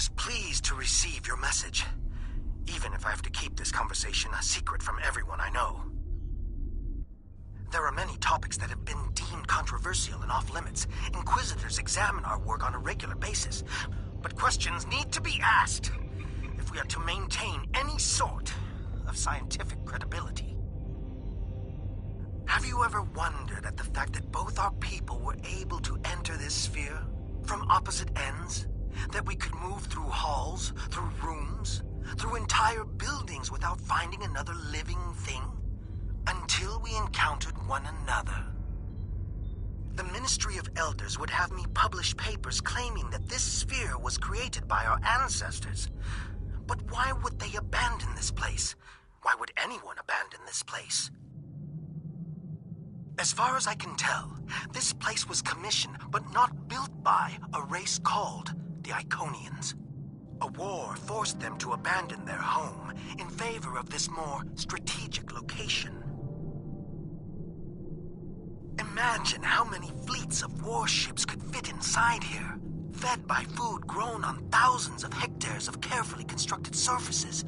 was pleased to receive your message, even if I have to keep this conversation a secret from everyone I know. There are many topics that have been deemed controversial and off-limits. Inquisitors examine our work on a regular basis, but questions need to be asked if we are to maintain any sort of scientific credibility. Have you ever wondered at the fact that both our people were able to enter this sphere from opposite ends? That we could move through halls, through rooms, through entire buildings without finding another living thing? Until we encountered one another. The Ministry of Elders would have me publish papers claiming that this sphere was created by our ancestors. But why would they abandon this place? Why would anyone abandon this place? As far as I can tell, this place was commissioned but not built by a race called the Iconians. A war forced them to abandon their home in favor of this more strategic location. Imagine how many fleets of warships could fit inside here, fed by food grown on thousands of hectares of carefully constructed surfaces,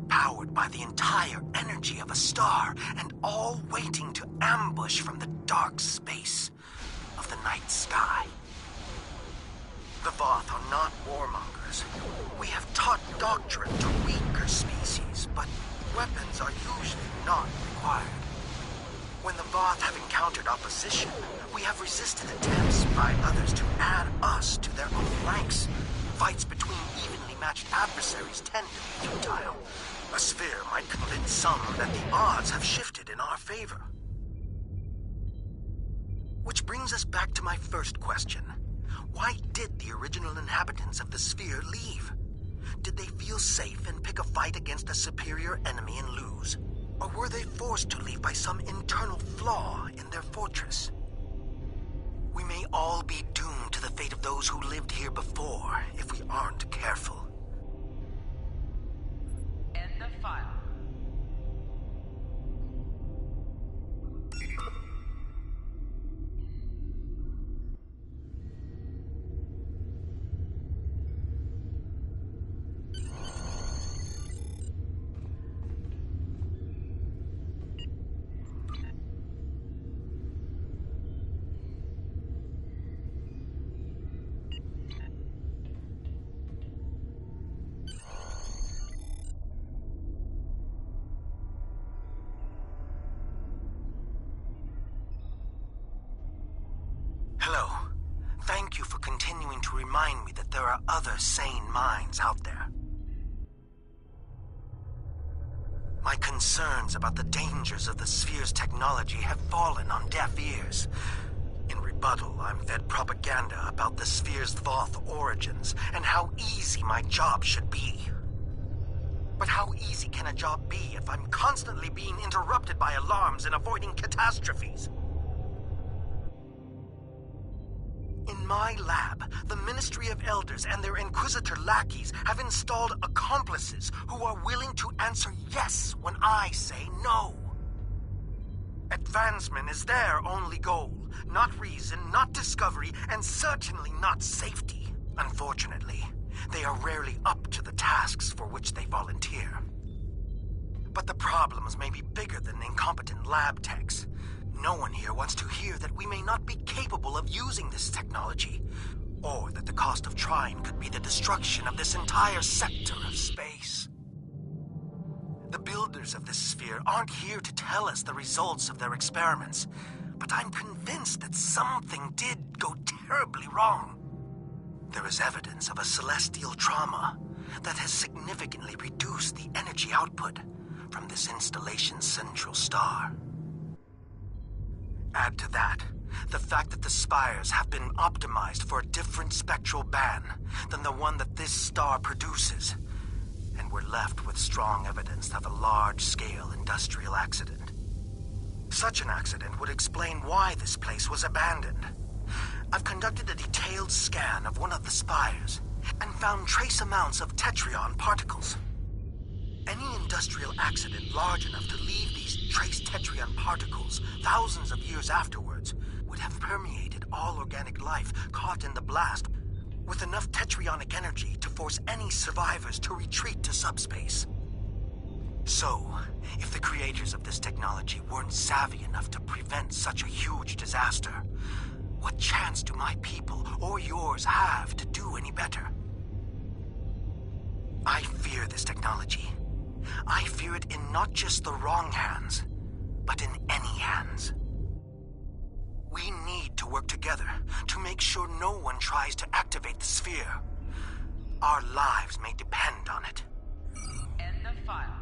powered by the entire energy of a star, and all waiting to ambush from the dark space of the night sky. The Voth are not warmongers. We have taught doctrine to weaker species, but weapons are usually not required. When the Voth have encountered opposition, we have resisted attempts by others to add us to their own ranks. Fights between evenly matched adversaries tend to be futile. A sphere might convince some that the odds have shifted in our favor. Which brings us back to my first question. Why did the original inhabitants of the sphere leave? Did they feel safe and pick a fight against a superior enemy and lose? Or were they forced to leave by some internal flaw in their fortress? We may all be doomed to the fate of those who lived here before if we aren't careful. End of file. Hello. Thank you for continuing to remind me that there are other sane minds out there. My concerns about the dangers of the sphere's technology have fallen on deaf ears. In rebuttal, I'm fed propaganda about the sphere's Voth origins and how easy my job should be. But how easy can a job be if I'm constantly being interrupted by alarms and avoiding catastrophes? In my lab, the Ministry of Elders and their Inquisitor lackeys have installed accomplices who are willing to answer yes when I say no. Advancement is their only goal, not reason, not discovery, and certainly not safety. Unfortunately, they are rarely up to the tasks for which they volunteer. But the problems may be bigger than incompetent lab techs. No one here wants to hear that we may not be capable of using this technology, or that the cost of trying could be the destruction of this entire sector of space. The builders of this sphere aren't here to tell us the results of their experiments, but I'm convinced that something did go terribly wrong. There is evidence of a celestial trauma that has significantly reduced the energy output from this installation's central star. Add to that, the fact that the spires have been optimized for a different spectral band than the one that this star produces, and we're left with strong evidence of a large-scale industrial accident. Such an accident would explain why this place was abandoned. I've conducted a detailed scan of one of the spires and found trace amounts of tetryon particles. Any industrial accident large enough to leave these trace tetryon particles thousands of years afterwards would have permeated all organic life caught in the blast, with enough tetrionic energy to force any survivors to retreat to subspace. So, if the creators of this technology weren't savvy enough to prevent such a huge disaster, what chance do my people or yours have to do any better? I fear this technology. I fear it in not just the wrong hands, but in any hands. We need to work together to make sure no one tries to activate the sphere. Our lives may depend on it. End of file.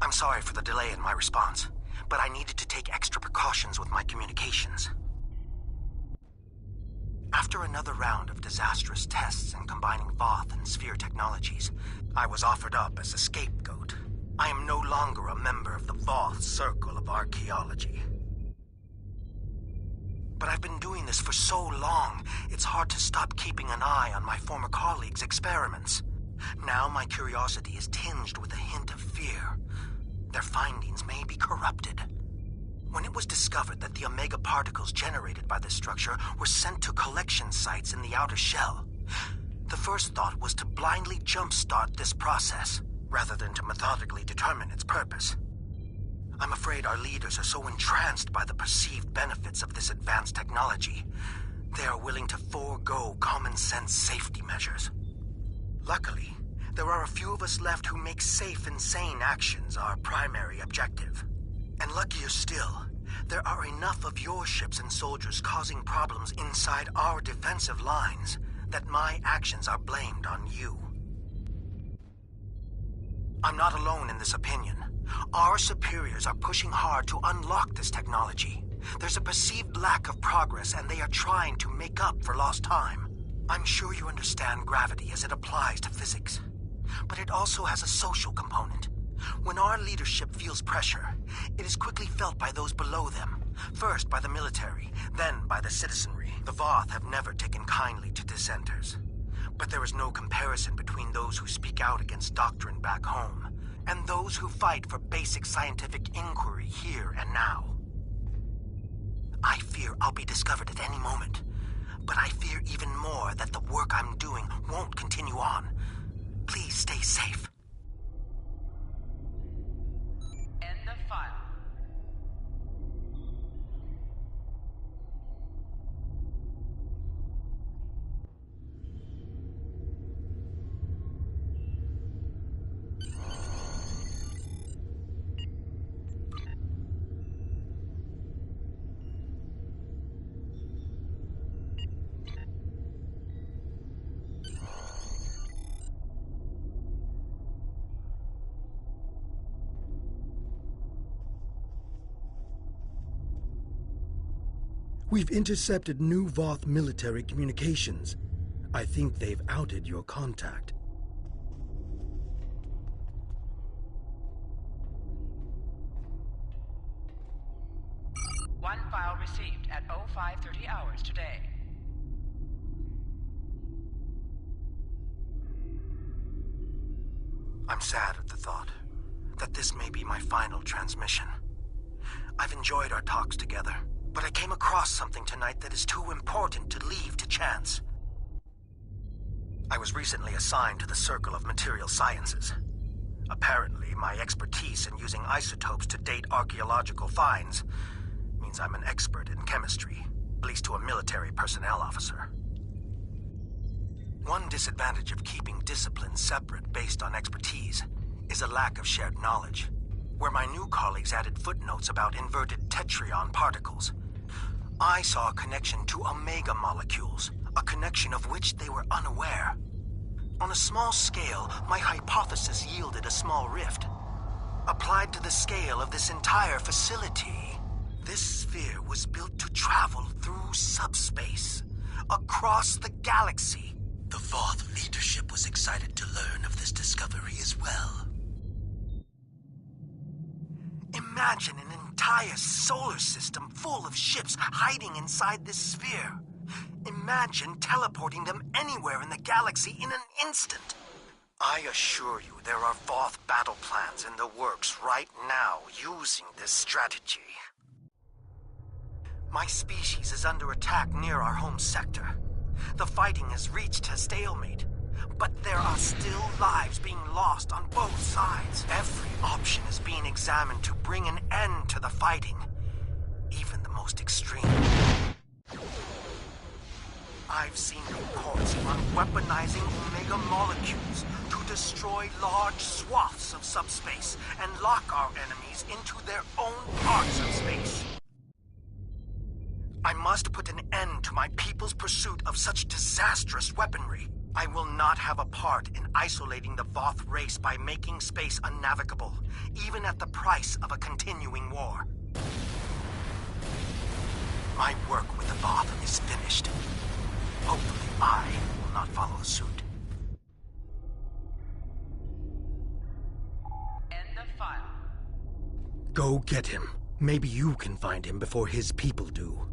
I'm sorry for the delay in my response, but I needed to take extra precautions with my communications. After another round of disastrous tests in combining Voth and Sphere technologies, I was offered up as a scapegoat. I am no longer a member of the Voth Circle of Archaeology. But I've been doing this for so long, it's hard to stop keeping an eye on my former colleagues' experiments. Now my curiosity is tinged with a hint of fear. Their findings may be corrupted. When it was discovered that the Omega particles generated by this structure were sent to collection sites in the outer shell, the first thought was to blindly jumpstart this process, rather than to methodically determine its purpose. I'm afraid our leaders are so entranced by the perceived benefits of this advanced technology, they are willing to forego common-sense safety measures. Luckily, there are a few of us left who make safe and sane actions our primary objective. And luckier still, there are enough of your ships and soldiers causing problems inside our defensive lines that my actions are blamed on you. I'm not alone in this opinion. Our superiors are pushing hard to unlock this technology. There's a perceived lack of progress, and they are trying to make up for lost time. I'm sure you understand gravity as it applies to physics. But it also has a social component. When our leadership feels pressure, it is quickly felt by those below them. First by the military, then by the citizenry. The Voth have never taken kindly to dissenters. But there is no comparison between those who speak out against doctrine back home, and those who fight for basic scientific inquiry here and now. I fear I'll be discovered at any moment, but I fear even more that the work I'm doing won't continue on. Please stay safe. End of file. We've intercepted new Voth military communications. I think they've outed your contact. One file received at 0530 hours today. I'm sad at the thought that this may be my final transmission. I've enjoyed our talks together, but I came across something tonight that is too important to leave to chance. I was recently assigned to the Circle of Material Sciences. Apparently, my expertise in using isotopes to date archaeological finds means I'm an expert in chemistry, at least to a military personnel officer. One disadvantage of keeping disciplines separate based on expertise is a lack of shared knowledge, where my new colleagues added footnotes about inverted tetrion particles. I saw a connection to omega molecules, a connection of which they were unaware. On a small scale, my hypothesis yielded a small rift. Applied to the scale of this entire facility, this sphere was built to travel through subspace, across the galaxy. The Voth leadership was excited to learn of this discovery as well. Imagine an entire solar system full of ships hiding inside this sphere. Imagine teleporting them anywhere in the galaxy in an instant. I assure you there are Voth battle plans in the works right now using this strategy. My species is under attack near our home sector. The fighting has reached a stalemate, but there are still lives being lost on both sides. Every option is being examined to bring an end to the fighting, even the most extreme. I've seen reports on weaponizing Omega molecules to destroy large swaths of subspace and lock our enemies into their own parts of space. I must put an end to my people's pursuit of such disastrous weaponry. I will not have a part in isolating the Voth race by making space unnavigable, even at the price of a continuing war. My work with the Voth is finished. Hopefully I will not follow suit. End of file. Go get him. Maybe you can find him before his people do.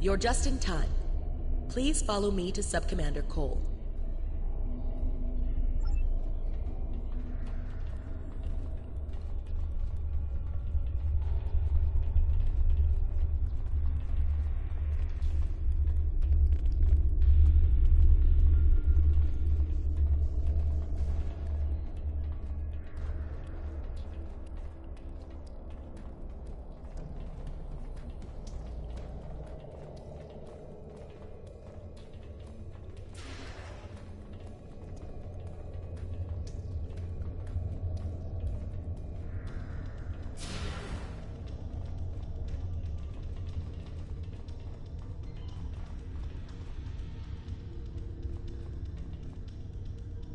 You're just in time. Please follow me to Sub-Commander Cole.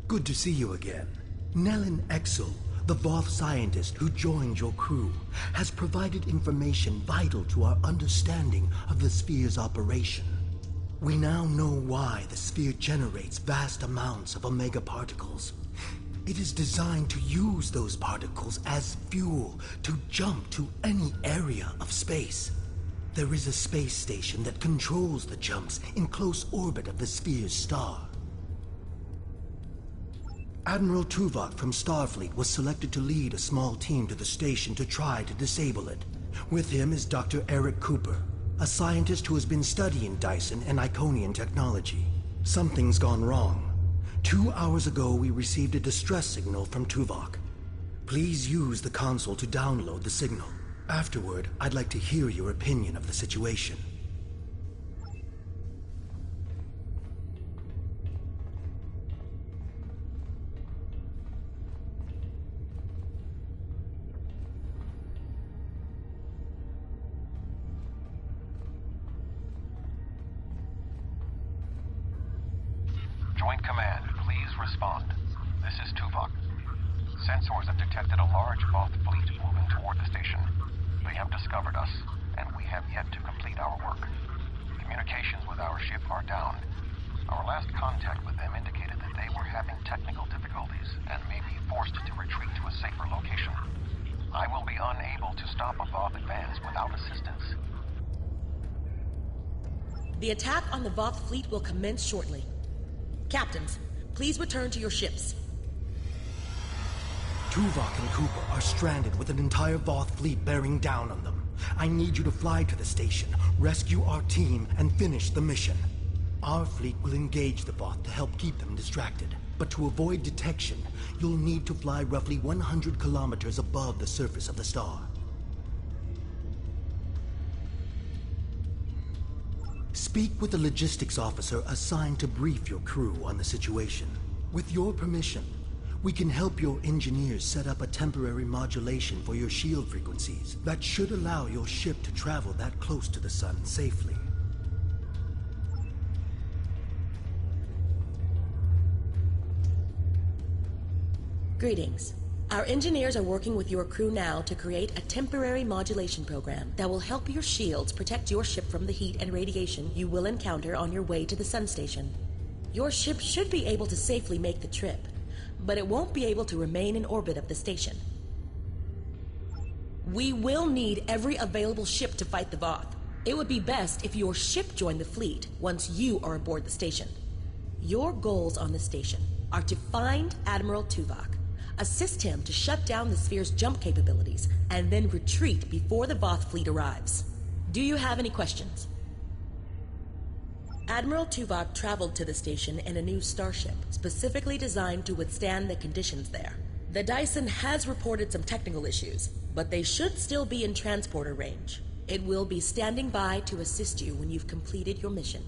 Good to see you again. Nellen Exel, the Voth scientist who joined your crew, has provided information vital to our understanding of the sphere's operation. We now know why the sphere generates vast amounts of omega particles. It is designed to use those particles as fuel to jump to any area of space. There is a space station that controls the jumps in close orbit of the sphere's star. Admiral Tuvok from Starfleet was selected to lead a small team to the station to try to disable it. With him is Dr. Eric Cooper, a scientist who has been studying Dyson and Iconian technology. Something's gone wrong. 2 hours ago, we received a distress signal from Tuvok. Please use the console to download the signal. Afterward, I'd like to hear your opinion of the situation. Joint Command, please respond. This is Tuvok. Sensors have detected a large Voth fleet moving toward the station. They have discovered us, and we have yet to complete our work. Communications with our ship are down. Our last contact with them indicated that they were having technical difficulties and may be forced to retreat to a safer location. I will be unable to stop a Voth advance without assistance. The attack on the Voth fleet will commence shortly. Captains, please return to your ships. Tuvok and Cooper are stranded with an entire Voth fleet bearing down on them. I need you to fly to the station, rescue our team, and finish the mission. Our fleet will engage the Voth to help keep them distracted. But to avoid detection, you'll need to fly roughly 100 kilometers above the surface of the star. Speak with the logistics officer assigned to brief your crew on the situation. With your permission, we can help your engineers set up a temporary modulation for your shield frequencies that should allow your ship to travel that close to the sun safely. Greetings. Our engineers are working with your crew now to create a temporary modulation program that will help your shields protect your ship from the heat and radiation you will encounter on your way to the sun station. Your ship should be able to safely make the trip, but it won't be able to remain in orbit of the station. We will need every available ship to fight the Voth. It would be best if your ship joined the fleet once you are aboard the station. Your goals on the station are to find Admiral Tuvok, assist him to shut down the sphere's jump capabilities, and then retreat before the Voth fleet arrives. Do you have any questions? Admiral Tuvok traveled to the station in a new starship, specifically designed to withstand the conditions there. The Dyson has reported some technical issues, but they should still be in transporter range. It will be standing by to assist you when you've completed your mission.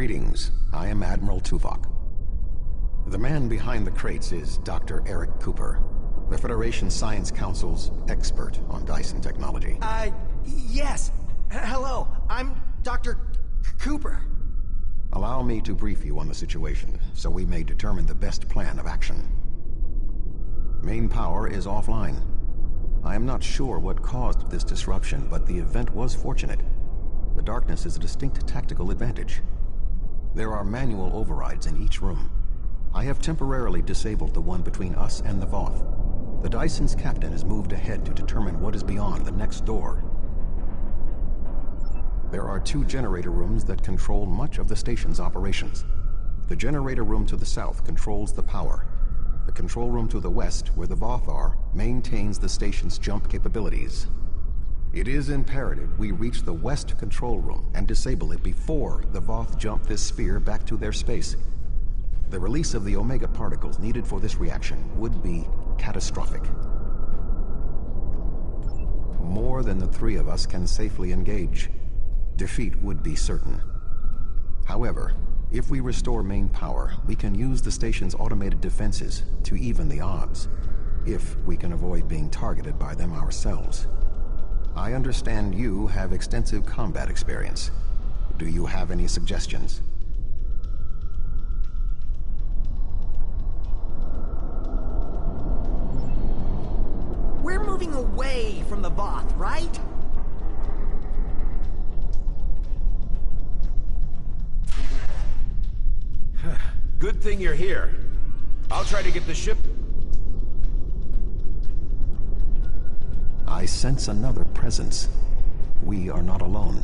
Greetings. I am Admiral Tuvok. The man behind the crates is Dr. Eric Cooper, the Federation Science Council's expert on Dyson technology. Yes. Hello, I'm Dr. Cooper. Allow me to brief you on the situation, so we may determine the best plan of action. Main power is offline. I am not sure what caused this disruption, but the event was fortunate. The darkness is a distinct tactical advantage. There are manual overrides in each room. I have temporarily disabled the one between us and the Voth. The Dyson's captain has moved ahead to determine what is beyond the next door. There are 2 generator rooms that control much of the station's operations. The generator room to the south controls the power. The control room to the west, where the Voth are, maintains the station's jump capabilities. It is imperative we reach the west control room and disable it before the Voth jump this sphere back to their space. The release of the Omega particles needed for this reaction would be catastrophic. More than the 3 of us can safely engage. Defeat would be certain. However, if we restore main power, we can use the station's automated defenses to even the odds, if we can avoid being targeted by them ourselves. I understand you have extensive combat experience. Do you have any suggestions? We're moving away from the Voth, right? Good thing you're here. I'll try to get the ship... I sense another presence. We are not alone.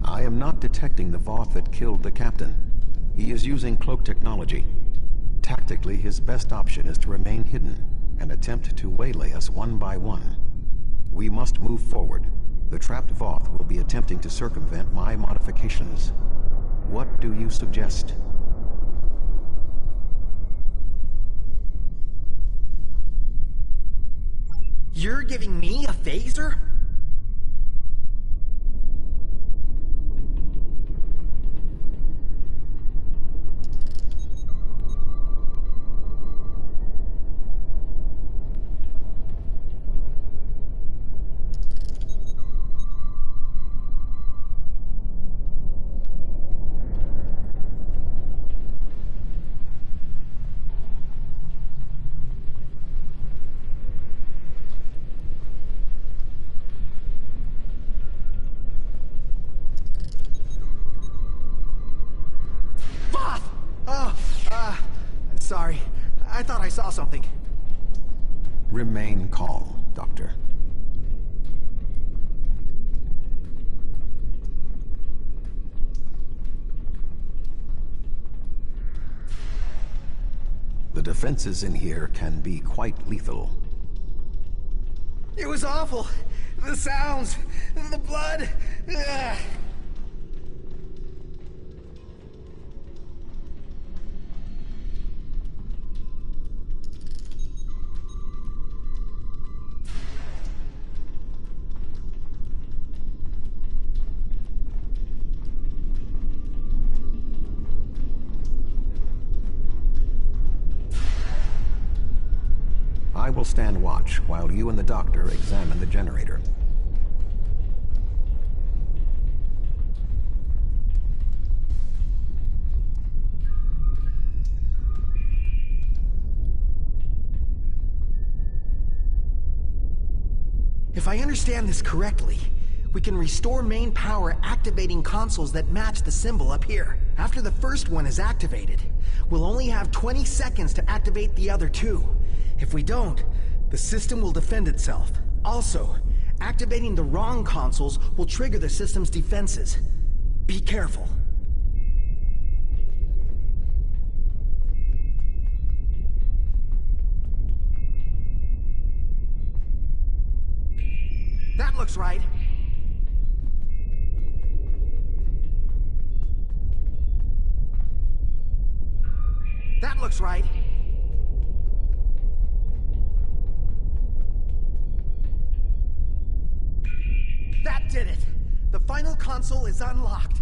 I am not detecting the Voth that killed the captain. He is using cloak technology. Tactically, his best option is to remain hidden and attempt to waylay us one by one. We must move forward. The trapped Voth will be attempting to circumvent my modifications. What do you suggest? You're giving me a phaser? Sorry. I thought I saw something. Remain calm, Doctor. The defenses in here can be quite lethal. It was awful. The sounds, the blood. Ugh. I will stand watch while you and the doctor examine the generator. If I understand this correctly, we can restore main power activating consoles that match the symbol up here. After the first one is activated, we'll only have 20 seconds to activate the other 2. If we don't, the system will defend itself. Also, activating the wrong consoles will trigger the system's defenses. Be careful. That looks right. That looks right. did it! The final console is unlocked.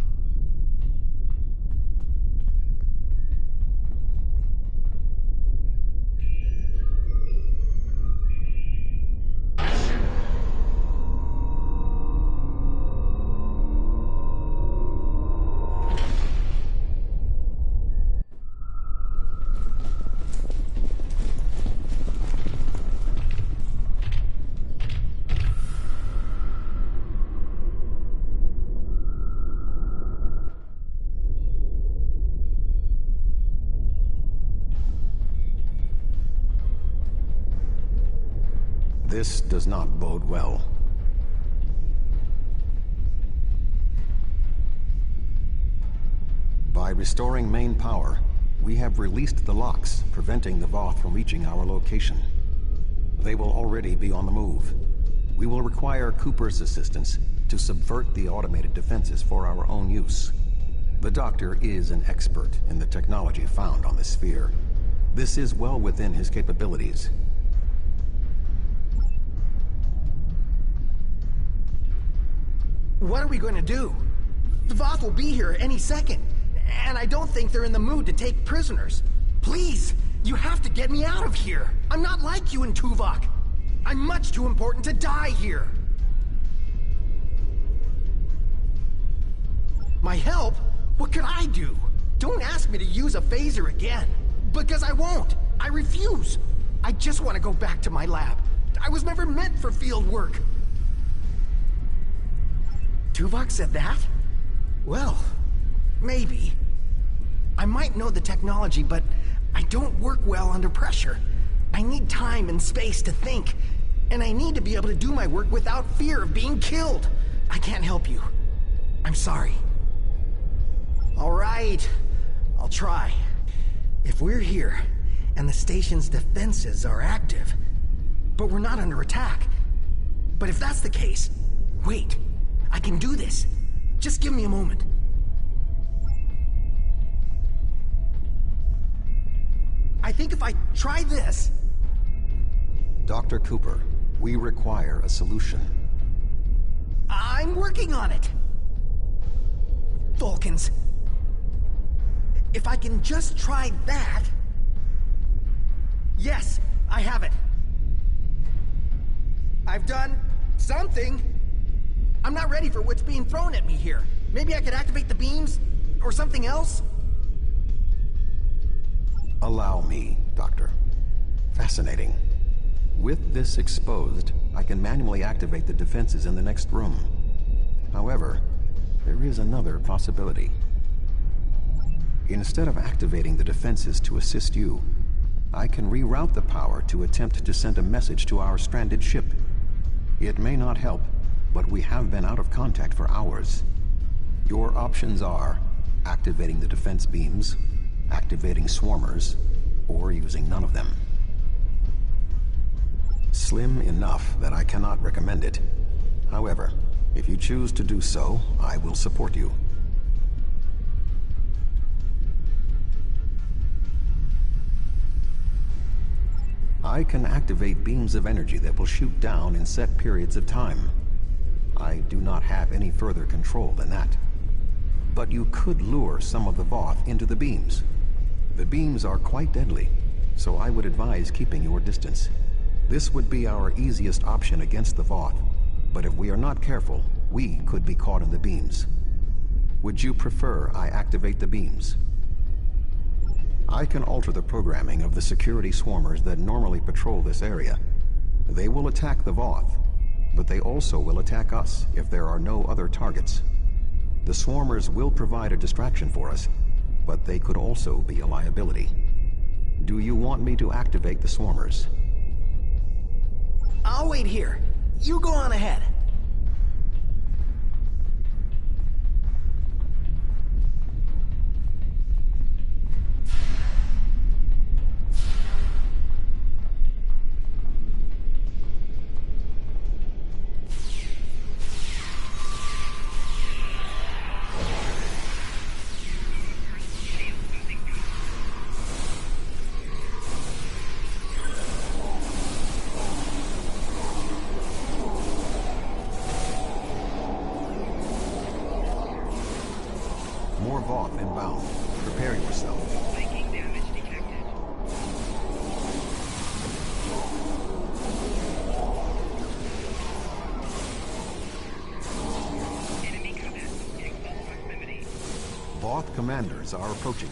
This does not bode well. By restoring main power, we have released the locks, preventing the Voth from reaching our location. They will already be on the move. We will require Cooper's assistance to subvert the automated defenses for our own use. The Doctor is an expert in the technology found on the sphere. This is well within his capabilities. What are we going to do? The Voth will be here any second, and I don't think they're in the mood to take prisoners. Please, you have to get me out of here. I'm not like you and Tuvok. I'm much too important to die here. My help? What could I do? Don't ask me to use a phaser again, because I won't. I refuse. I just want to go back to my lab. I was never meant for field work. Tuvok said that? Well, maybe. I might know the technology, but I don't work well under pressure. I need time and space to think, and I need to be able to do my work without fear of being killed. I can't help you. I'm sorry. All right, I'll try. If we're here, and the station's defenses are active, but we're not under attack. But if that's the case, wait. I can do this. Just give me a moment. I think if I try this... Dr. Cooper, we require a solution. I'm working on it. Vulcans. If I can just try that... Yes, I have it. I've done something. I'm not ready for what's being thrown at me here. Maybe I could activate the beams, or something else? Allow me, Doctor. Fascinating. With this exposed, I can manually activate the defenses in the next room. However, there is another possibility. Instead of activating the defenses to assist you, I can reroute the power to attempt to send a message to our stranded ship. It may not help, but we have been out of contact for hours. Your options are activating the defense beams, activating swarmers, or using none of them. Slim enough that I cannot recommend it. However, if you choose to do so, I will support you. I can activate beams of energy that will shoot down in set periods of time. I do not have any further control than that. But you could lure some of the Voth into the beams. The beams are quite deadly, so I would advise keeping your distance. This would be our easiest option against the Voth, but if we are not careful, we could be caught in the beams. Would you prefer I activate the beams? I can alter the programming of the security swarmers that normally patrol this area. They will attack the Voth, but they also will attack us if there are no other targets. The swarmers will provide a distraction for us, but they could also be a liability. Do you want me to activate the swarmers? I'll wait here. You go on ahead. Voth inbound. Prepare yourself. Making damage detected. Enemy command in close proximity. Voth commanders are approaching.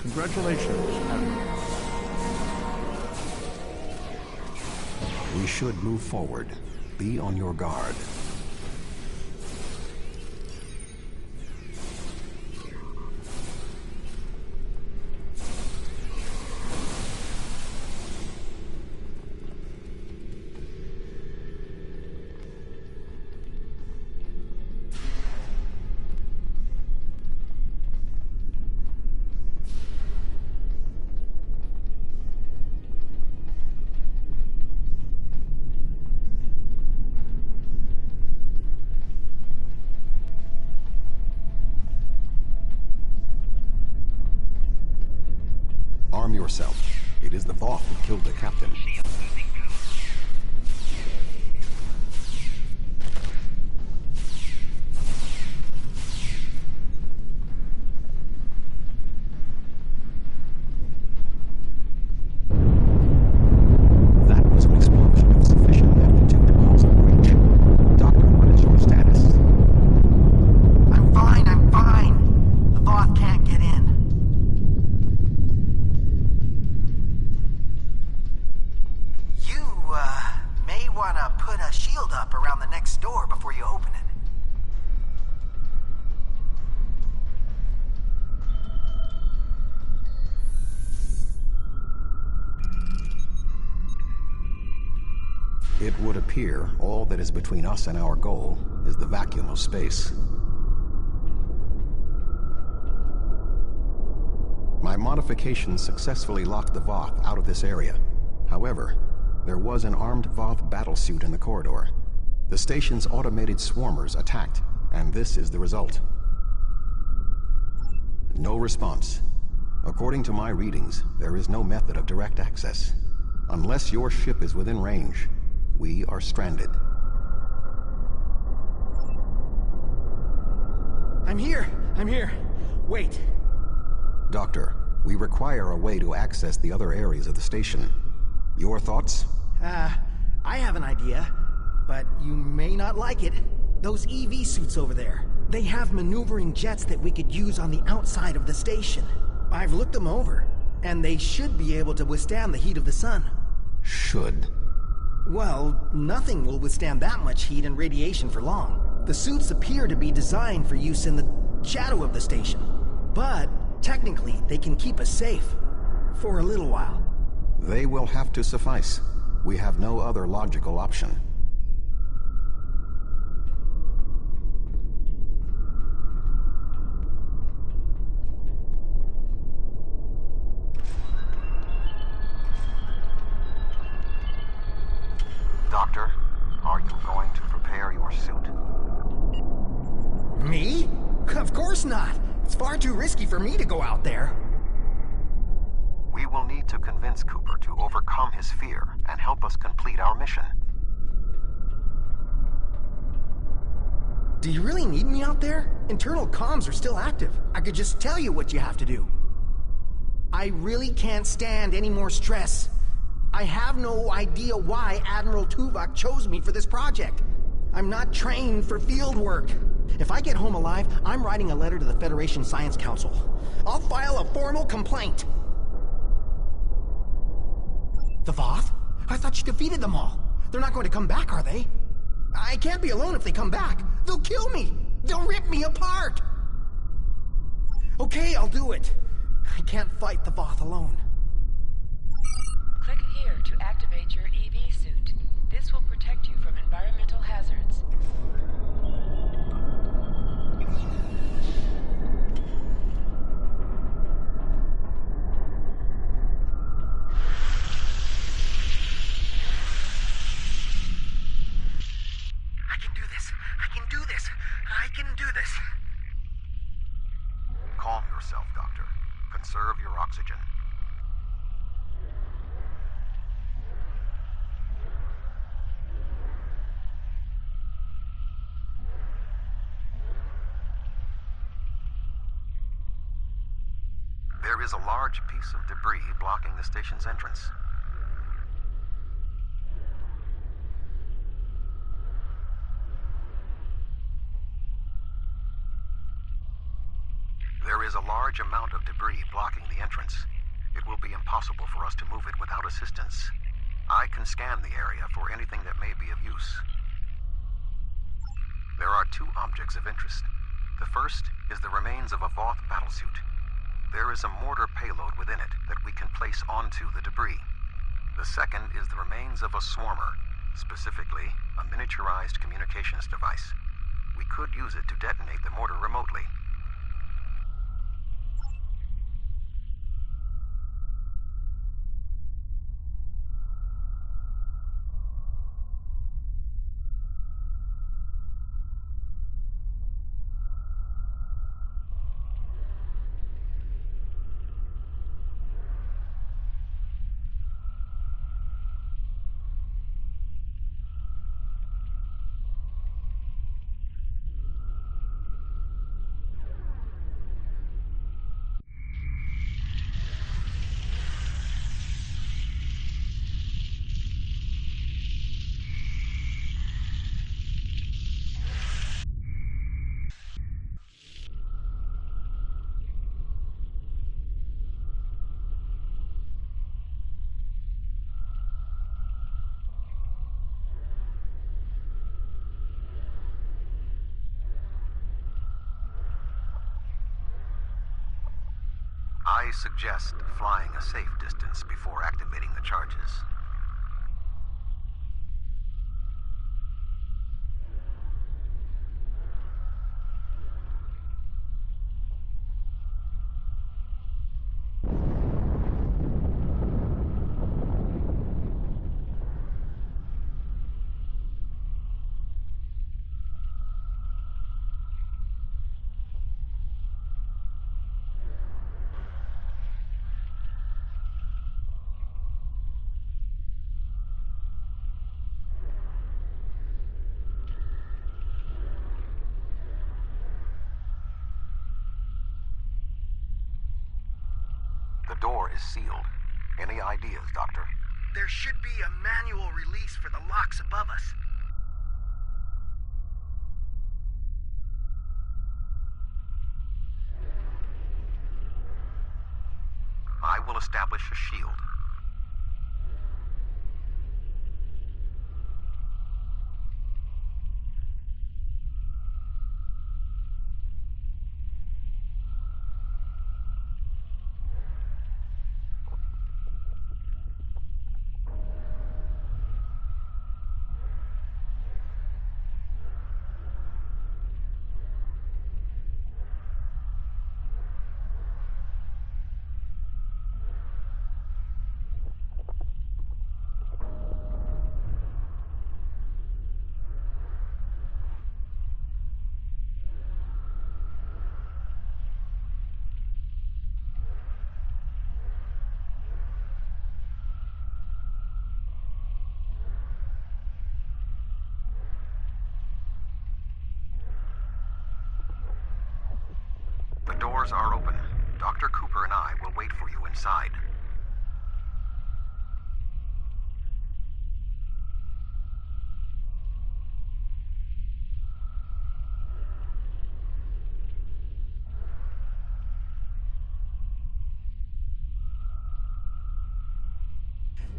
Congratulations, Admiral. We should move forward. Be on your guard. Arm yourself. It is the Voth who killed the captain. That was an explosion of sufficient magnitude to cause a breach. Doctor, what is your status? I'm fine, I'm fine. The Voth can't get in. You, may wanna put a shield up around the next door before you open it. It would appear all that is between us and our goal is the vacuum of space. My modifications successfully locked the Voth out of this area. However, there was an armed Voth battlesuit in the corridor. The station's automated swarmers attacked, and this is the result. No response. According to my readings, there is no method of direct access. Unless your ship is within range, we are stranded. I'm here! Wait. Doctor, we require a way to access the other areas of the station. Your thoughts? I have an idea, but you may not like it. Those EV suits over there, they have maneuvering jets that we could use on the outside of the station. I've looked them over, and they should be able to withstand the heat of the sun. Should. Well, nothing will withstand that much heat and radiation for long. The suits appear to be designed for use in the shadow of the station. But, technically, they can keep us safe. For a little while. They will have to suffice. We have no other logical option. Doctor, are you going to prepare your suit? Me? Of course not. It's far too risky for me to go out there. We will need to convince Cooper to overcome his fear and help us complete our mission. Do you really need me out there? Internal comms are still active. I could just tell you what you have to do. I really can't stand any more stress. I have no idea why Admiral Tuvok chose me for this project. I'm not trained for field work. If I get home alive, I'm writing a letter to the Federation Science Council. I'll file a formal complaint. The Voth? I thought you defeated them all. They're not going to come back, are they? I can't be alone if they come back. They'll kill me. They'll rip me apart. Okay, I'll do it. I can't fight the Voth alone. Click here to activate your EV suit. This will protect you from environmental hazards. I can do this. Calm yourself, Doctor. Conserve your oxygen. There is a large piece of debris blocking the station's entrance. There is a large amount of debris blocking the entrance. It will be impossible for us to move it without assistance. I can scan the area for anything that may be of use. There are two objects of interest. The first is the remains of a Voth battlesuit. There is a mortar payload within it that we can place onto the debris. The second is the remains of a swarmer, specifically a miniaturized communications device. We could use it to detonate the mortar remotely. I suggest flying a safe distance before activating the charges. The door is sealed. Any ideas, Doctor? There should be a manual release for the locks above us. I will establish a shield. The doors are open. Dr. Cooper and I will wait for you inside.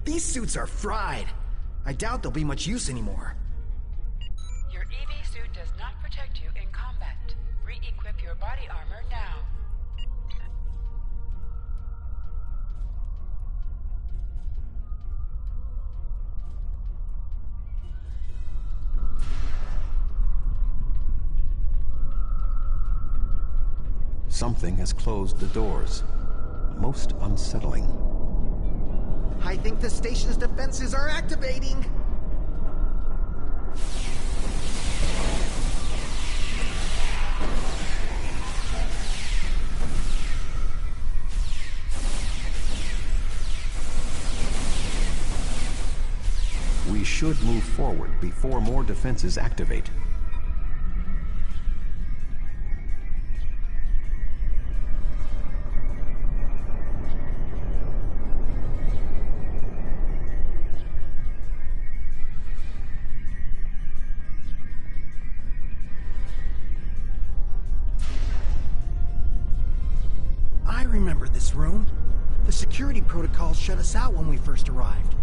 These suits are fried. I doubt they'll be much use anymore. Your EV suit does not protect you in combat. Re-equip your body armor now. Something has closed the doors. Most unsettling. I think the station's defenses are activating. We should move forward before more defenses activate. this room? The security protocols shut us out when we first arrived.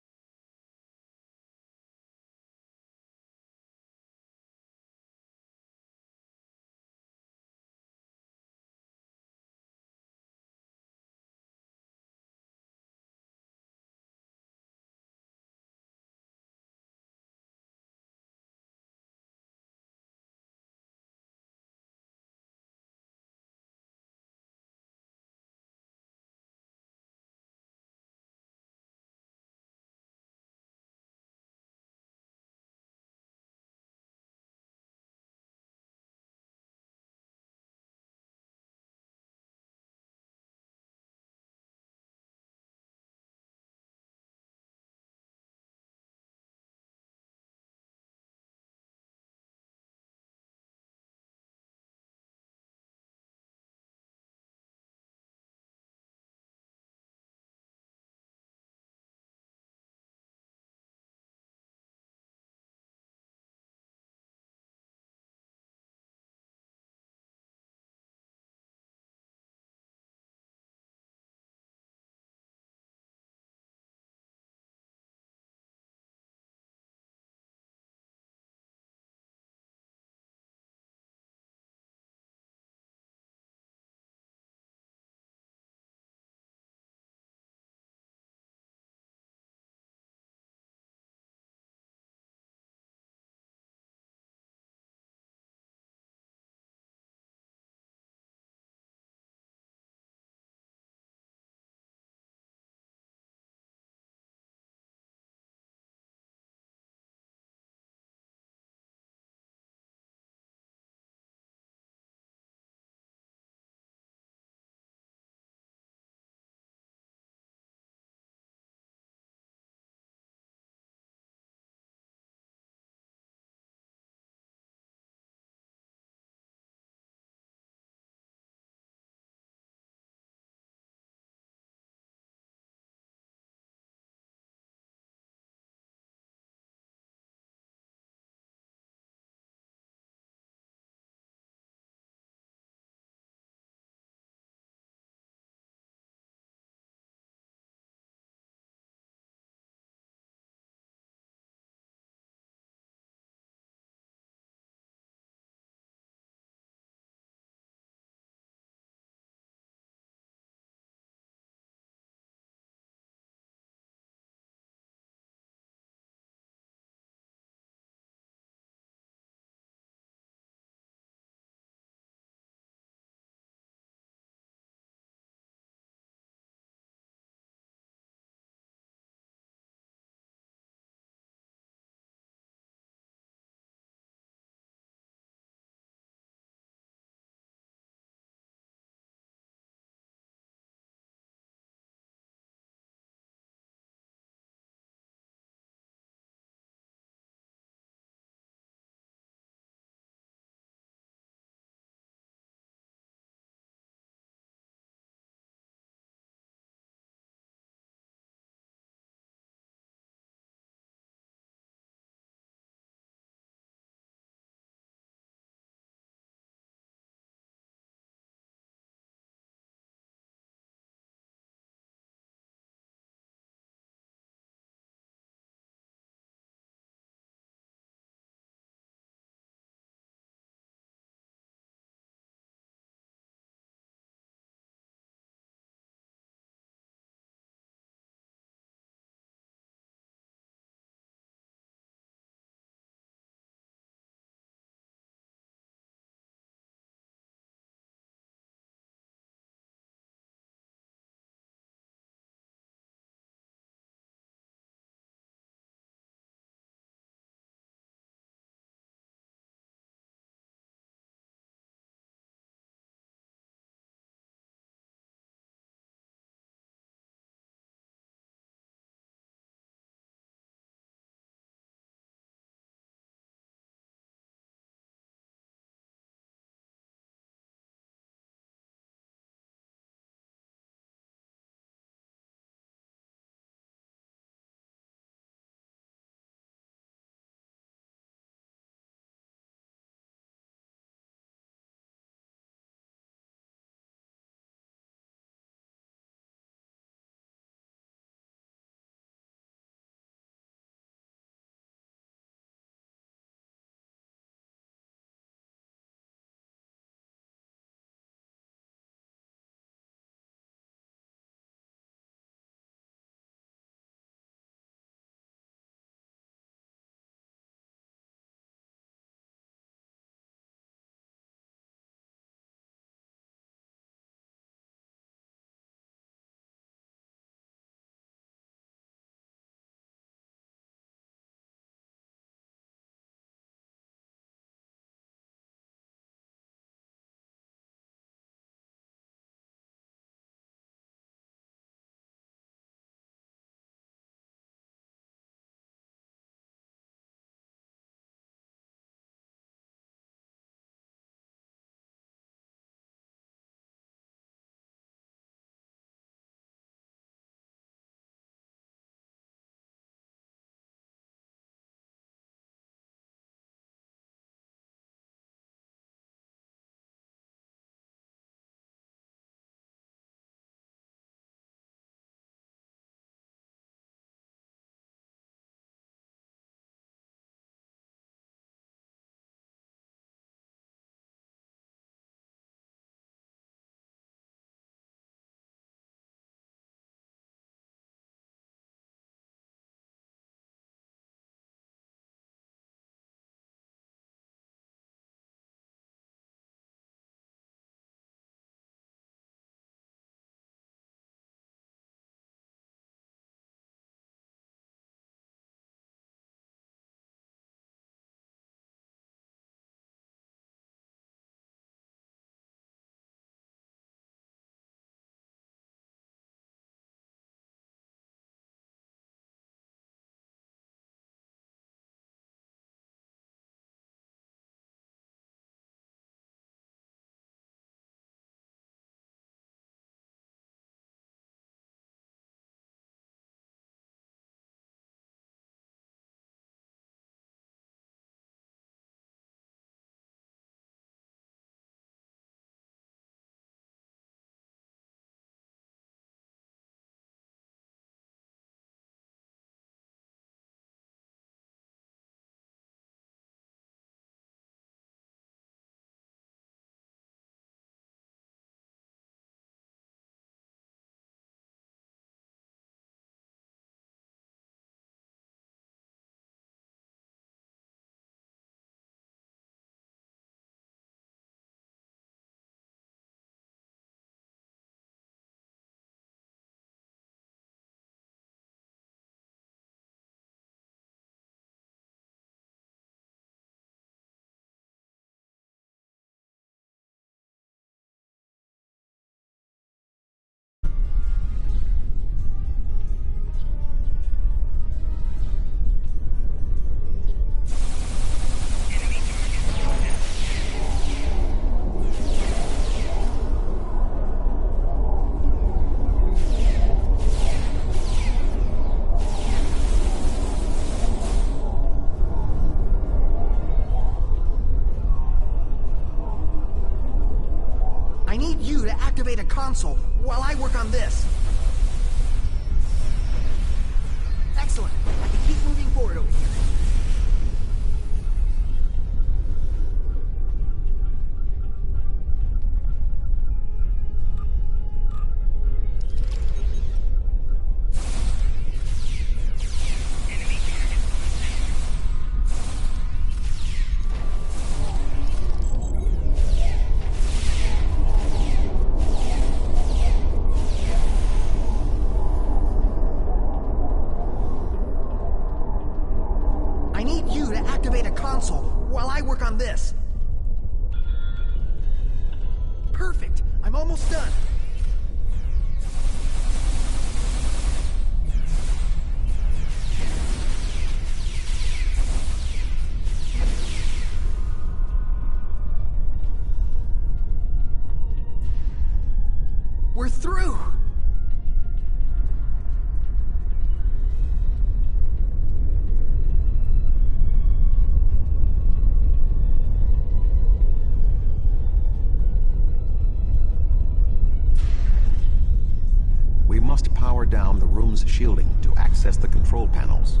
power down the room's shielding to access the control panels.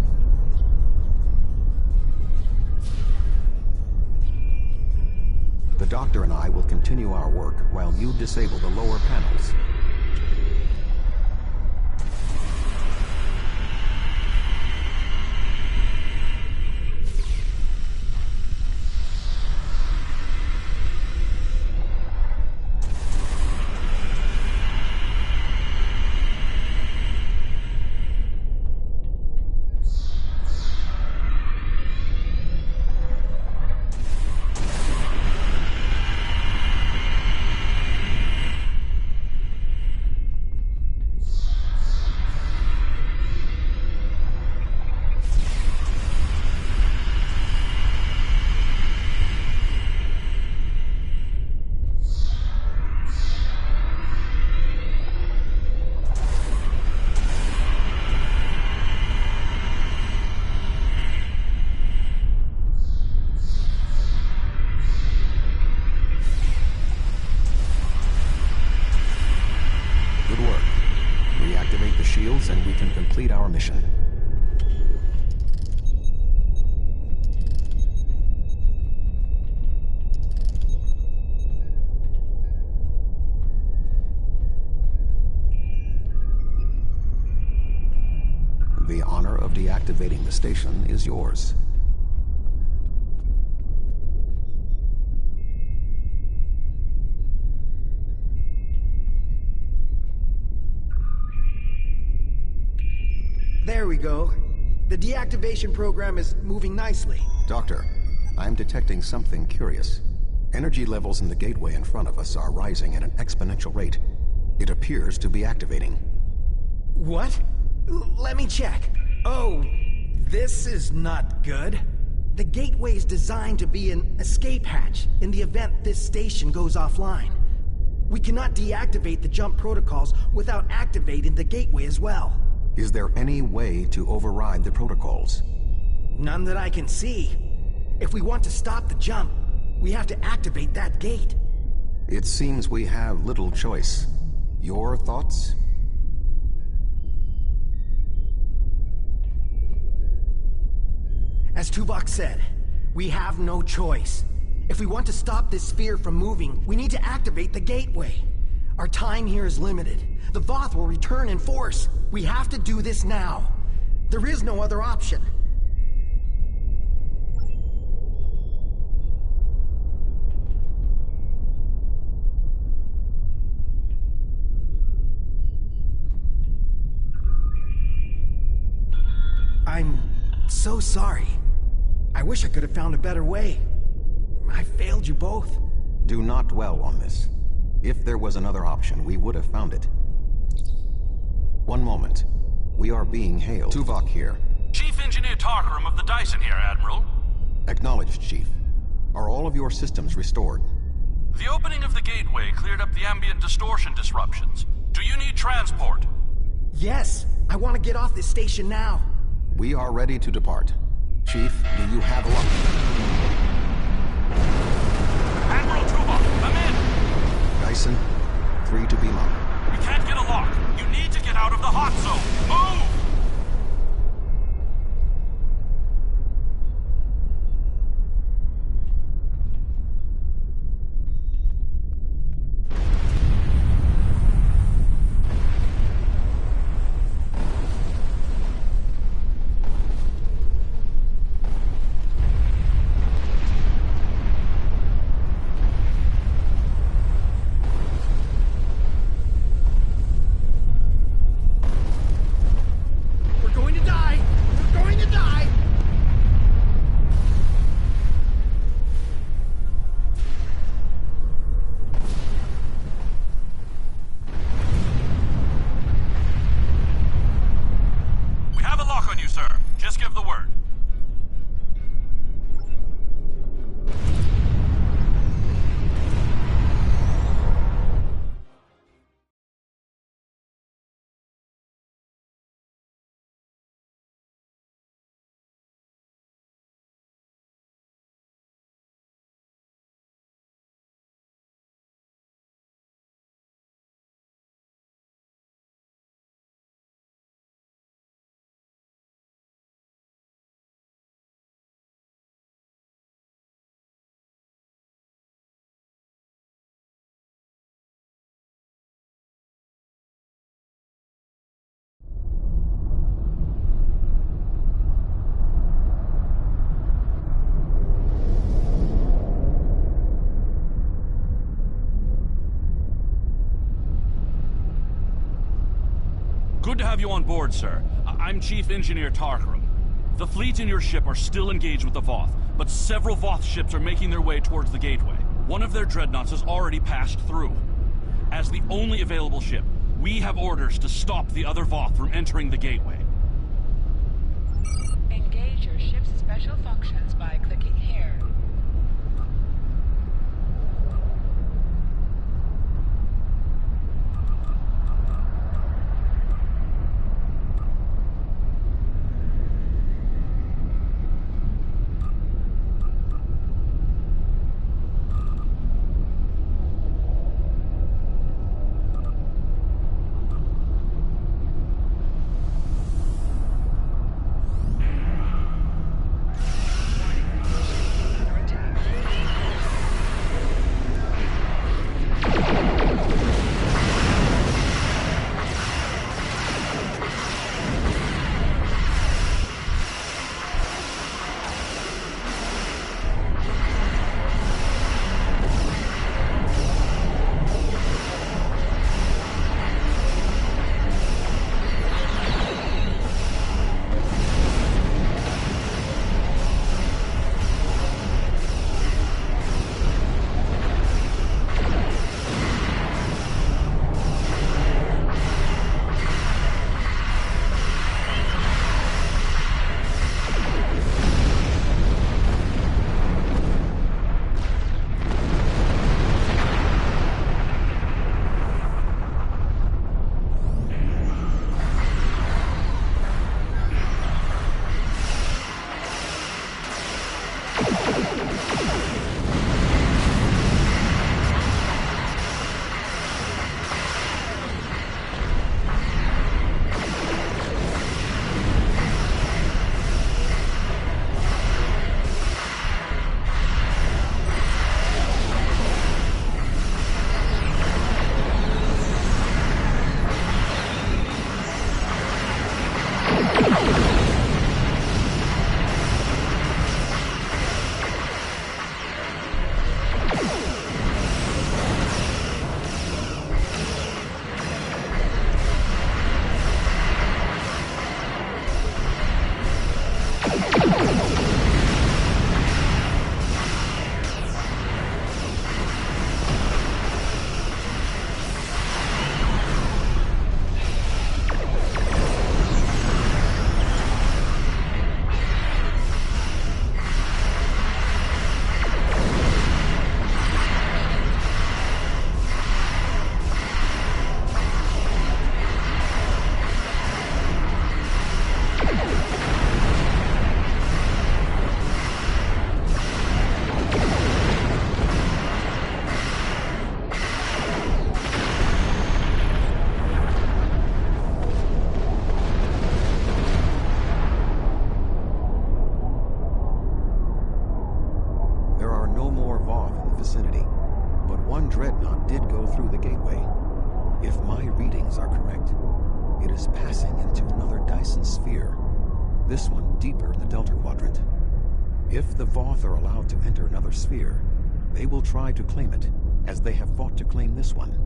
The doctor and I will continue our work while you disable the lower panels. Good work. Reactivate the shields and we can complete our mission. The honor of deactivating the station is yours. There we go. The deactivation program is moving nicely. Doctor, I'm detecting something curious. Energy levels in the gateway in front of us are rising at an exponential rate. It appears to be activating. What? Let me check. Oh, this is not good. The gateway is designed to be an escape hatch in the event this station goes offline. We cannot deactivate the jump protocols without activating the gateway as well. Is there any way to override the protocols? None that I can see. If we want to stop the jump, we have to activate that gate. It seems we have little choice. Your thoughts? As Tuvok said, we have no choice. If we want to stop this sphere from moving, we need to activate the gateway. Our time here is limited. The Voth will return in force. We have to do this now. There is no other option. I'm so sorry. I wish I could have found a better way. I failed you both. Do not dwell on this. If there was another option, we would have found it. One moment. We are being hailed. Tuvok here. Chief Engineer Tarkaram of the Dyson here, Admiral. Acknowledged, Chief. Are all of your systems restored? The opening of the gateway cleared up the ambient distortion disruptions. Do you need transport? Yes, I want to get off this station now. We are ready to depart. Chief, do you have a lock? Admiral Tuvok, come in! Dyson, 3 to beam up. We can't get a lock. You need to get out of the hot zone. Move! Just give the word. have you on board, sir. I'm Chief Engineer Tarkram. The fleet and your ship are still engaged with the Voth, but several Voth ships are making their way towards the gateway. One of their dreadnoughts has already passed through. As the only available ship, we have orders to stop the other Voth from entering the gateway. Engage your ship's special functions by clicking here. This one deeper in the Delta Quadrant. If the Voth are allowed to enter another sphere, they will try to claim it, as they have fought to claim this one.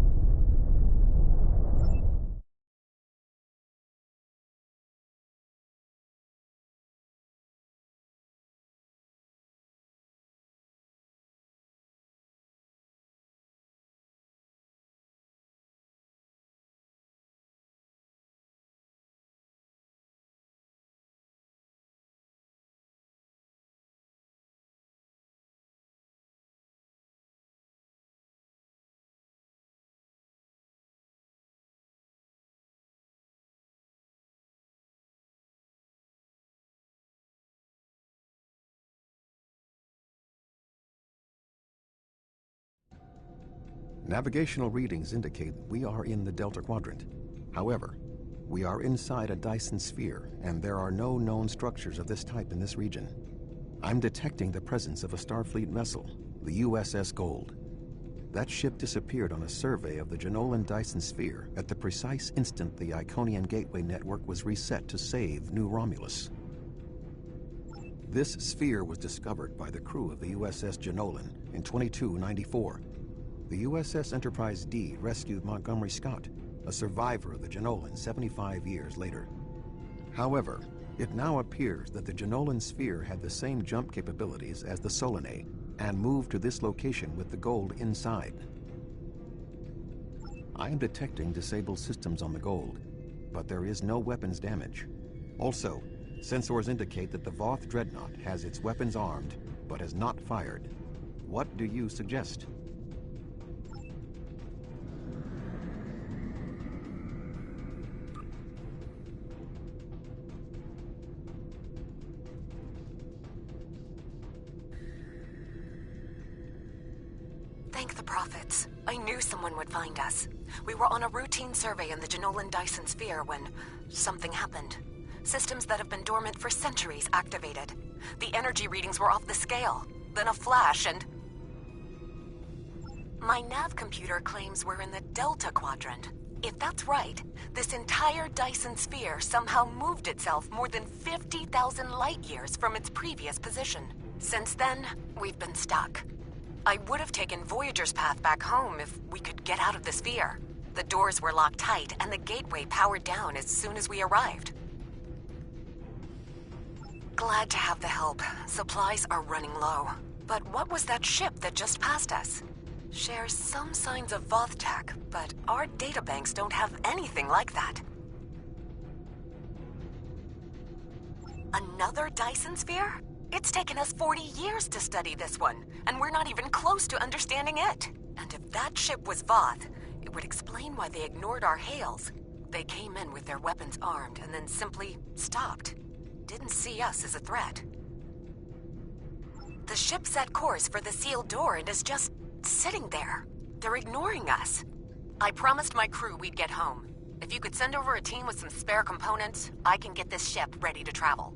Navigational readings indicate we are in the Delta Quadrant. However, we are inside a Dyson sphere, and there are no known structures of this type in this region. I'm detecting the presence of a Starfleet vessel, the USS Gold. That ship disappeared on a survey of the Jenolan Dyson sphere at the precise instant the Iconian Gateway network was reset to save New Romulus. This sphere was discovered by the crew of the USS Jenolan in 2294. The USS Enterprise D rescued Montgomery Scott, a survivor of the Jenolan 75 years later. However, it now appears that the Jenolan sphere had the same jump capabilities as the Solanae, and moved to this location with the gold inside. I am detecting disabled systems on the gold, but there is no weapons damage. Also, sensors indicate that the Voth Dreadnought has its weapons armed, but has not fired. What do you suggest? Thank the prophets. I knew someone would find us. We were on a routine survey in the Jenolan Dyson sphere when something happened. Systems that have been dormant for centuries activated. The energy readings were off the scale. Then a flash and... My nav computer claims we're in the Delta Quadrant. If that's right, this entire Dyson sphere somehow moved itself more than 50,000 light years from its previous position. Since then, we've been stuck. I would have taken Voyager's path back home if we could get out of the sphere. The doors were locked tight and the gateway powered down as soon as we arrived. Glad to have the help. Supplies are running low. But what was that ship that just passed us? Shares some signs of Voth tech, but our databanks don't have anything like that. Another Dyson sphere? It's taken us 40 years to study this one, and we're not even close to understanding it. And if that ship was Voth, it would explain why they ignored our hails. They came in with their weapons armed and then simply stopped. Didn't see us as a threat. The ship set course for the sealed door and is just sitting there. They're ignoring us. I promised my crew we'd get home. If you could send over a team with some spare components, I can get this ship ready to travel.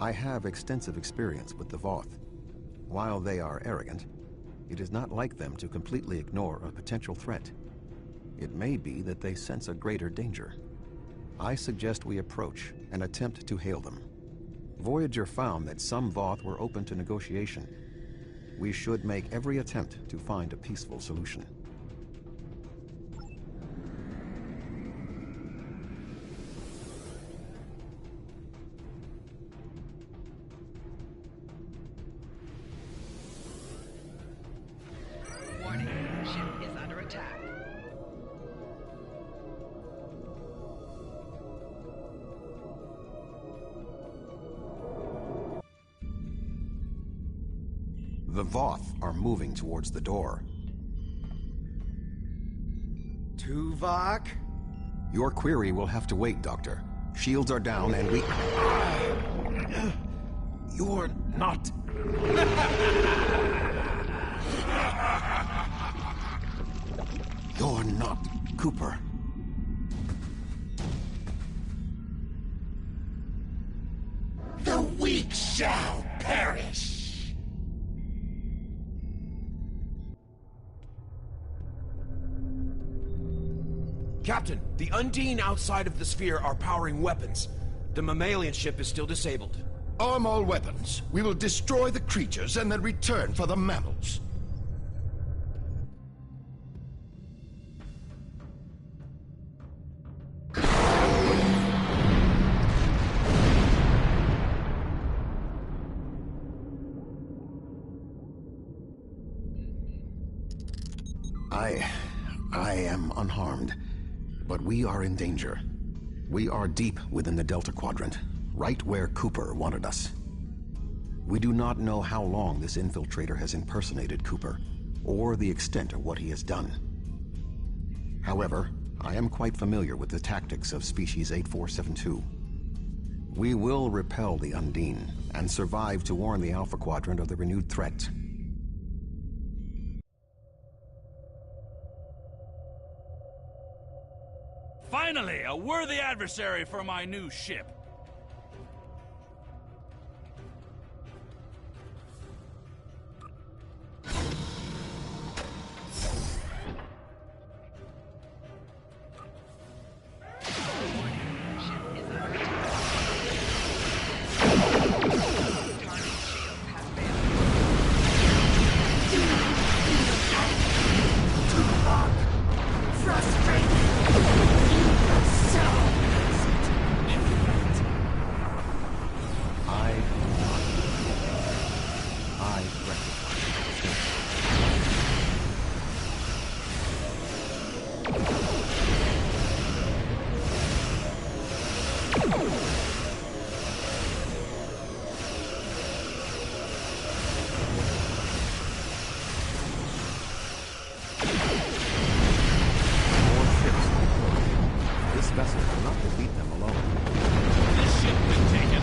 I have extensive experience with the Voth. While they are arrogant, it is not like them to completely ignore a potential threat. It may be that they sense a greater danger. I suggest we approach and attempt to hail them. Voyager found that some Voth were open to negotiation. We should make every attempt to find a peaceful solution. Warning, ship is under attack. The Voth are moving towards the door. Tuvok? Your query will have to wait, Doctor. Shields are down and we... You're not... You're not Cooper. The weak shall perish. Captain, the Undine outside of the sphere are powering weapons. The mammalian ship is still disabled. Arm all weapons. We will destroy the creatures and then return for the mammals. I am unharmed, but we are in danger. We are deep within the Delta Quadrant, right where Cooper wanted us. We do not know how long this infiltrator has impersonated Cooper, or the extent of what he has done. However, I am quite familiar with the tactics of Species 8472. We will repel the Undine, and survive to warn the Alpha Quadrant of the renewed threat. Finally, a worthy adversary for my new ship. vessel will not defeat them alone. This ship can take it.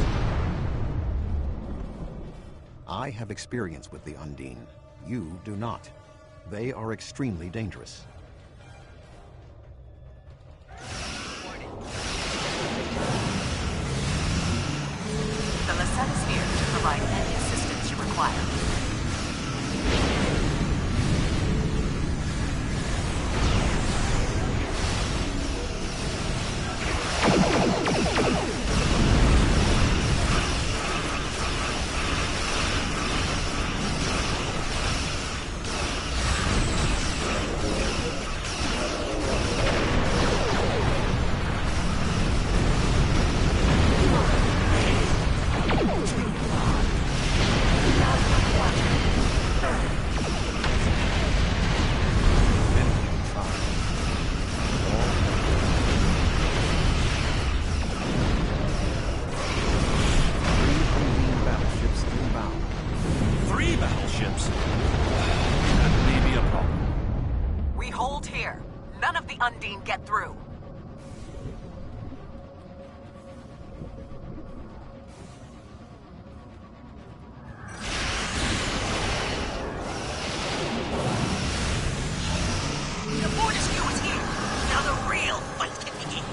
I have experience with the Undine. You do not. They are extremely dangerous. The Lasset is here to provide any assistance you require. Undine get through. The Fortescue is here. Now the real fight can begin.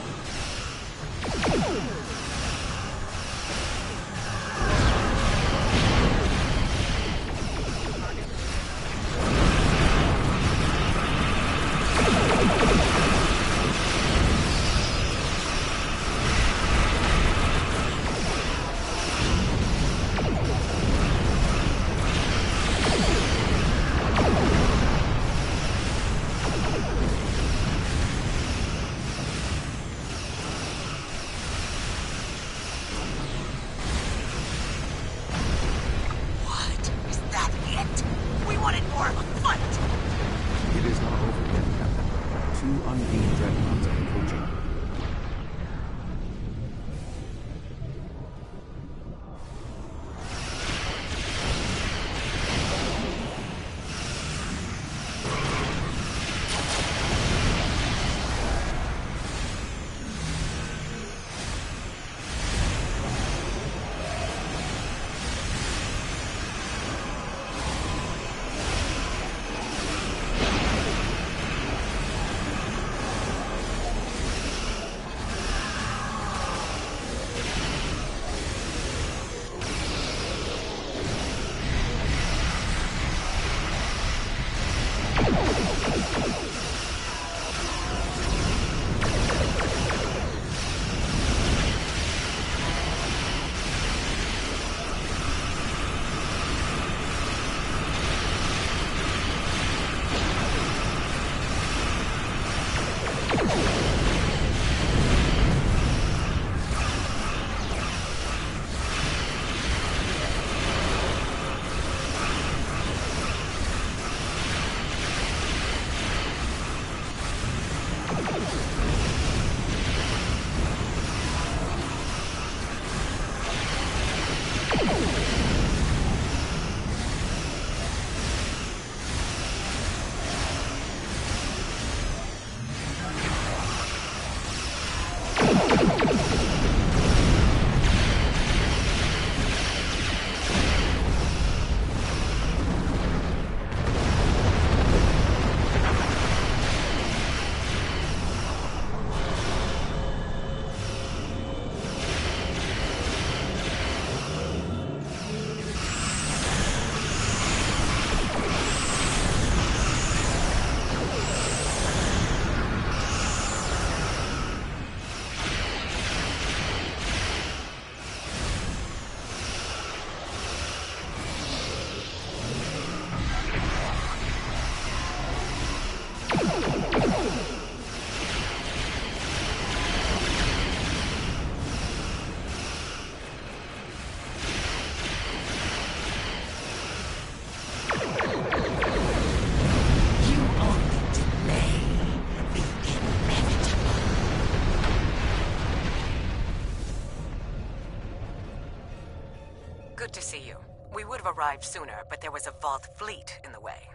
Good to see you. We would have arrived sooner, but there was a Voth fleet in the way.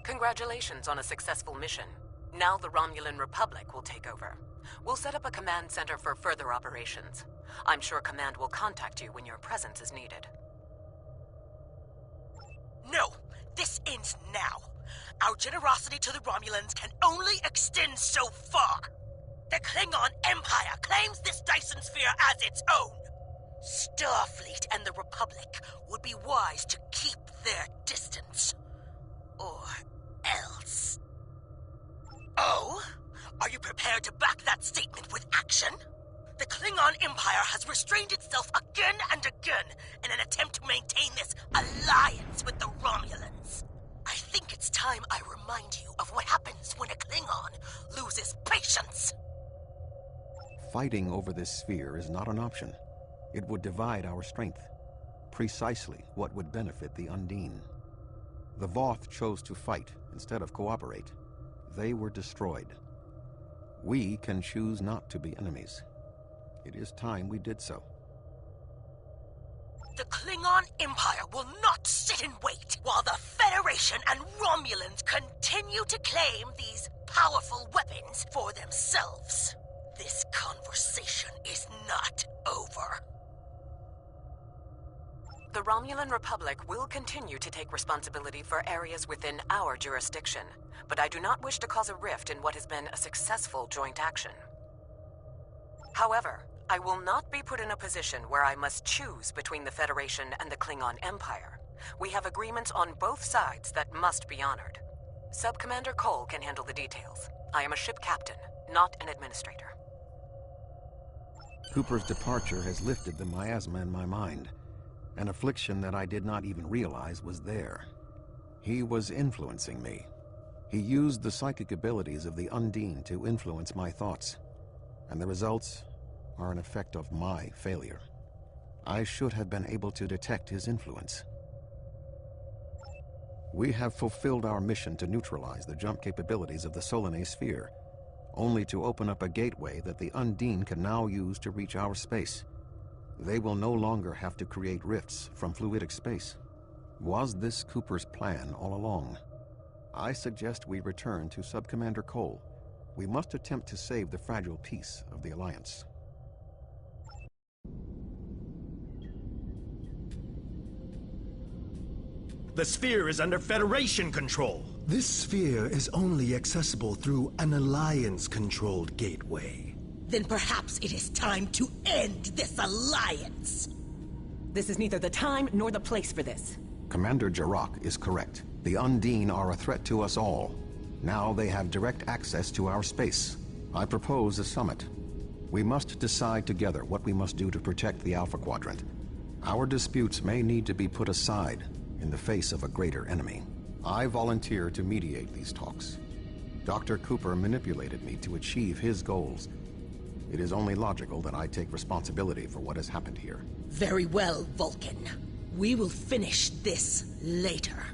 Congratulations on a successful mission. Now the Romulan Republic will take over. We'll set up a command center for further operations. I'm sure Command will contact you when your presence is needed. No! This ends now! Our generosity to the Romulans can only extend so far! The Klingon Empire claims this Dyson Sphere as its own! Starfleet and the Republic would be wise to keep their distance. Or else. Oh? Are you prepared to back that statement with action? The Klingon Empire has restrained itself again and again in an attempt to maintain this alliance with the Romulans. I think it's time I remind you of what happens when a Klingon loses patience. Fighting over this sphere is not an option. It would divide our strength. Precisely what would benefit the Undine. The Voth chose to fight instead of cooperate. They were destroyed. We can choose not to be enemies. It is time we did so. The Klingon Empire will not sit and wait while the Federation and Romulans continue to claim these powerful weapons for themselves. This conversation is not over. The Romulan Republic will continue to take responsibility for areas within our jurisdiction, but I do not wish to cause a rift in what has been a successful joint action. However, I will not be put in a position where I must choose between the Federation and the Klingon Empire. We have agreements on both sides that must be honored. Sub-Commander Cole can handle the details. I am a ship captain, not an administrator. Cooper's departure has lifted the miasma in my mind. An affliction that I did not even realize was there. He was influencing me. He used the psychic abilities of the Undine to influence my thoughts. And the results are an effect of my failure. I should have been able to detect his influence. We have fulfilled our mission to neutralize the jump capabilities of the Solanae sphere, only to open up a gateway that the Undine can now use to reach our space. They will no longer have to create rifts from fluidic space. Was this Cooper's plan all along? I suggest we return to Sub-Commander Cole. We must attempt to save the fragile peace of the Alliance. The sphere is under Federation control. This sphere is only accessible through an Alliance-controlled gateway. Then perhaps it is time to end this alliance. This is neither the time nor the place for this. Commander Jarrah is correct. The Undine are a threat to us all. Now they have direct access to our space. I propose a summit. We must decide together what we must do to protect the Alpha Quadrant. Our disputes may need to be put aside in the face of a greater enemy. I volunteer to mediate these talks. Dr. Cooper manipulated me to achieve his goals. It is only logical that I take responsibility for what has happened here. Very well, Vulcan. We will finish this later.